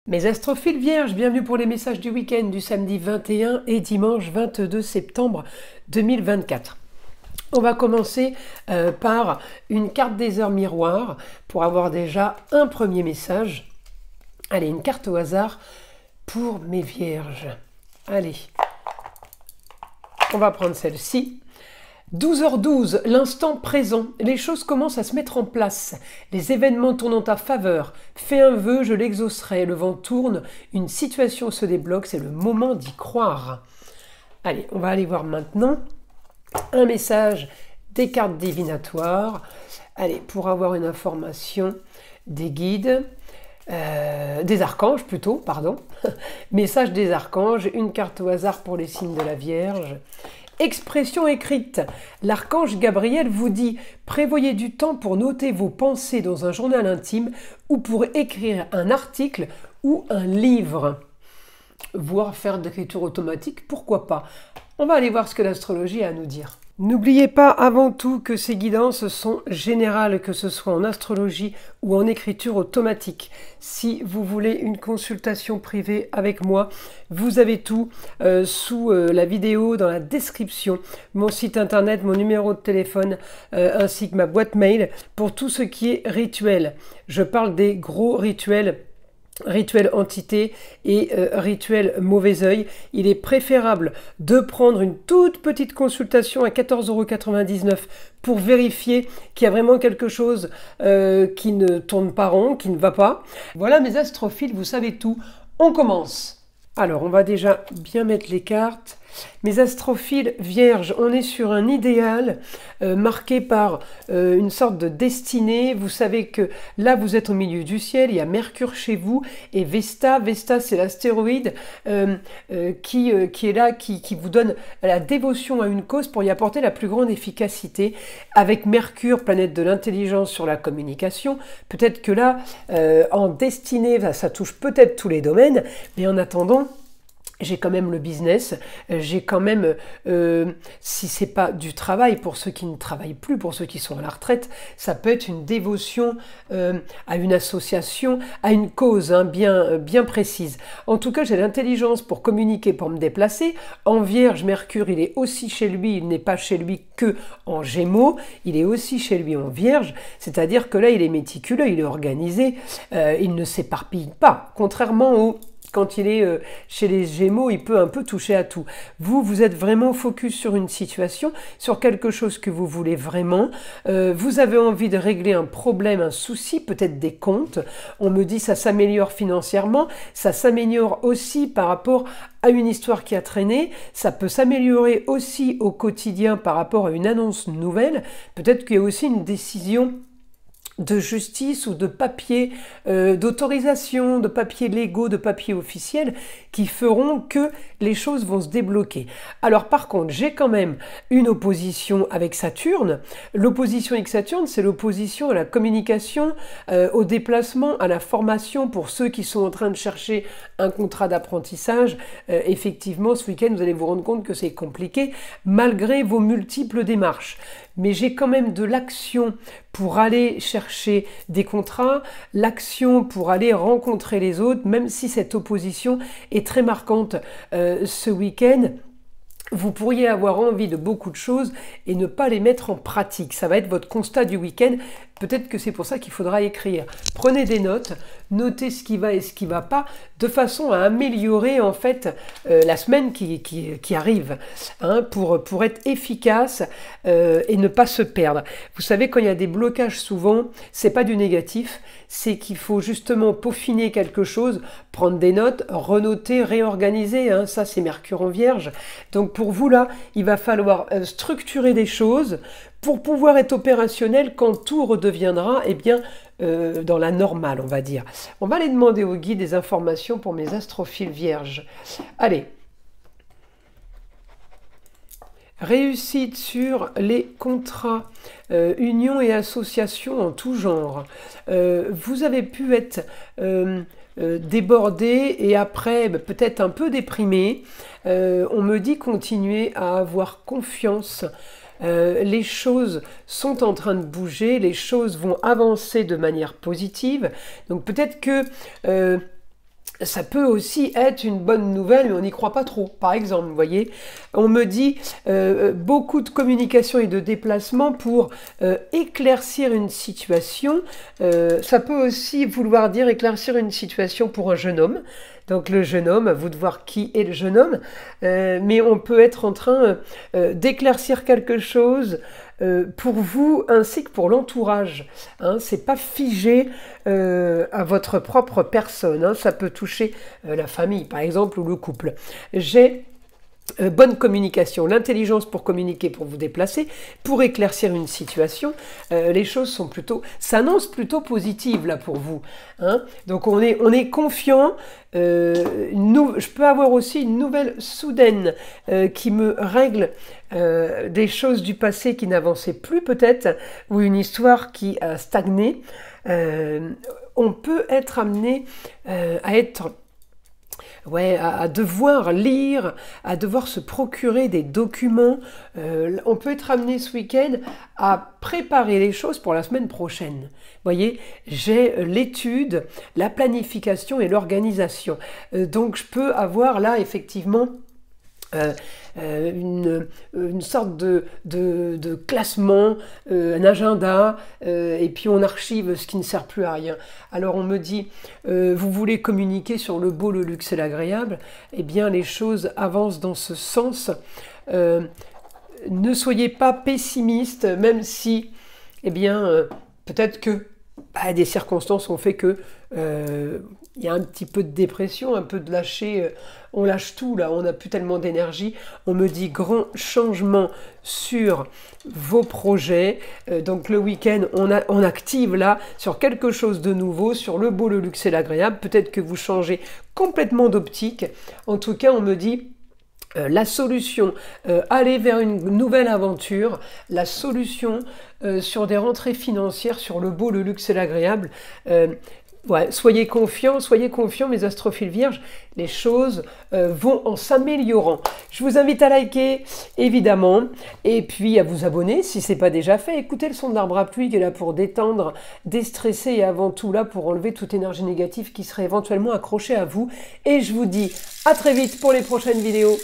Mes astrophiles vierges, bienvenue pour les messages du week-end du samedi 21 et dimanche 22 septembre 2024. On va commencer par une carte des heures miroir pour avoir déjà un premier message. Allez, une carte au hasard pour mes vierges. Allez, on va prendre celle-ci. 12h12, l'instant présent, les choses commencent à se mettre en place, les événements tournent en ta faveur, fais un vœu, je l'exaucerai, le vent tourne, une situation se débloque, c'est le moment d'y croire. Allez, on va aller voir maintenant un message des cartes divinatoires, allez, pour avoir une information des guides, des archanges plutôt, pardon, message des archanges, une carte au hasard pour les signes de la Vierge. Expression écrite. L'archange Gabriel vous dit « Prévoyez du temps pour noter vos pensées dans un journal intime ou pour écrire un article ou un livre. » Voire faire de l'écriture automatique, pourquoi pas. On va aller voir ce que l'astrologie a à nous dire. N'oubliez pas avant tout que ces guidances sont générales, que ce soit en astrologie ou en écriture automatique. Si vous voulez une consultation privée avec moi, vous avez tout sous la vidéo, dans la description, mon site internet, mon numéro de téléphone, ainsi que ma boîte mail, pour tout ce qui est rituel. Je parle des gros rituels. Rituel entité et rituel mauvais œil, il est préférable de prendre une toute petite consultation à 14,99 € pour vérifier qu'il y a vraiment quelque chose qui ne tourne pas rond, qui ne va pas. Voilà mes astrophiles, vous savez tout. On commence. Alors, on va déjà bien mettre les cartes. Mes astrophiles vierges, on est sur un idéal marqué par une sorte de destinée. Vous savez que là, vous êtes au milieu du ciel, il y a Mercure chez vous et Vesta. Vesta, c'est l'astéroïde qui est là, qui vous donne la dévotion à une cause pour y apporter la plus grande efficacité. Avec Mercure, planète de l'intelligence sur la communication, peut-être que là, en destinée, ça touche peut-être tous les domaines, mais en attendant, j'ai quand même le business, j'ai quand même, si c'est pas du travail, pour ceux qui ne travaillent plus, pour ceux qui sont à la retraite, ça peut être une dévotion à une association, à une cause bien précise. En tout cas, j'ai l'intelligence pour communiquer, pour me déplacer. En Vierge, Mercure, il est aussi chez lui, il n'est pas chez lui que en Gémeaux, il est aussi chez lui en Vierge, c'est-à-dire que là, il est méticuleux, il est organisé, il ne s'éparpille pas, contrairement au... Quand il est chez les Gémeaux, il peut un peu toucher à tout. Vous êtes vraiment focus sur une situation, sur quelque chose que vous voulez vraiment. Vous avez envie de régler un problème, un souci, peut-être des comptes. On me dit ça s'améliore financièrement, ça s'améliore aussi par rapport à une histoire qui a traîné. Ça peut s'améliorer aussi au quotidien par rapport à une annonce nouvelle. Peut-être qu'il y a aussi une décision de justice ou de papiers d'autorisation, de papiers légaux, de papiers officiels qui feront que les choses vont se débloquer. Alors par contre, j'ai quand même une opposition avec Saturne. L'opposition avec Saturne, c'est l'opposition à la communication, au déplacement, à la formation pour ceux qui sont en train de chercher un contrat d'apprentissage. Effectivement, ce week-end, vous allez vous rendre compte que c'est compliqué malgré vos multiples démarches. Mais j'ai quand même de l'action pour aller chercher des contrats, l'action pour aller rencontrer les autres, même si cette opposition est très marquante ce week-end. Vous pourriez avoir envie de beaucoup de choses et ne pas les mettre en pratique. Ça va être votre constat du week-end. Peut-être que c'est pour ça qu'il faudra écrire. Prenez des notes, notez ce qui va et ce qui ne va pas, de façon à améliorer en fait la semaine qui arrive, hein, pour être efficace et ne pas se perdre. Vous savez, quand il y a des blocages souvent, c'est pas du négatif, c'est qu'il faut justement peaufiner quelque chose, prendre des notes, renoter, réorganiser, hein, ça c'est Mercure en Vierge. Donc pour vous là, il va falloir structurer des choses pour pouvoir être opérationnel quand tout redeviendra dans la normale, on va dire. On va aller demander au guide des informations pour mes astrophiles vierges. Allez. Réussite sur les contrats, unions et associations en tout genre. Vous avez pu être débordé et après peut-être un peu déprimé. On me dit continuer à avoir confiance. Les choses sont en train de bouger, les choses vont avancer de manière positive. Donc peut-être que Ça peut aussi être une bonne nouvelle, mais on n'y croit pas trop. Par exemple, vous voyez, on me dit beaucoup de communication et de déplacement pour éclaircir une situation. Ça peut aussi vouloir dire éclaircir une situation pour un jeune homme. Donc le jeune homme, à vous de voir qui est le jeune homme, mais on peut être en train d'éclaircir quelque chose pour vous ainsi que pour l'entourage. Hein, c'est pas figé à votre propre personne. Hein, ça peut toucher la famille, par exemple, ou le couple. J'ai bonne communication, l'intelligence pour communiquer, pour vous déplacer, pour éclaircir une situation. Les choses sont s'annoncent plutôt positives là pour vous. Hein. Donc on est confiant. Je peux avoir aussi une nouvelle soudaine qui me règle des choses du passé qui n'avançaient plus peut-être, ou une histoire qui a stagné. On peut être amené à devoir lire, à devoir se procurer des documents. On peut être amené ce week-end à préparer les choses pour la semaine prochaine. Vous voyez, j'ai l'étude, la planification et l'organisation. Donc je peux avoir là effectivement une sorte de classement, un agenda, et puis on archive ce qui ne sert plus à rien. Alors on me dit, vous voulez communiquer sur le beau, le luxe et l'agréable, eh bien les choses avancent dans ce sens. Ne soyez pas pessimiste, même si, eh bien, peut-être que des circonstances ont fait que il y a un petit peu de dépression, un peu de lâcher, on lâche tout là, on n'a plus tellement d'énergie. On me dit grand changement sur vos projets. Donc le week-end, on active là sur quelque chose de nouveau, sur le beau, le luxe et l'agréable. Peut-être que vous changez complètement d'optique. En tout cas, on me dit la solution, aller vers une nouvelle aventure, la solution sur des rentrées financières, sur le beau, le luxe et l'agréable. Soyez confiants mes astrophiles vierges, les choses vont en s'améliorant. Je vous invite à liker, évidemment, et puis à vous abonner si ce n'est pas déjà fait. Écoutez le son de l'arbre à pluie qui est là pour détendre, déstresser et avant tout là pour enlever toute énergie négative qui serait éventuellement accrochée à vous. Et je vous dis à très vite pour les prochaines vidéos.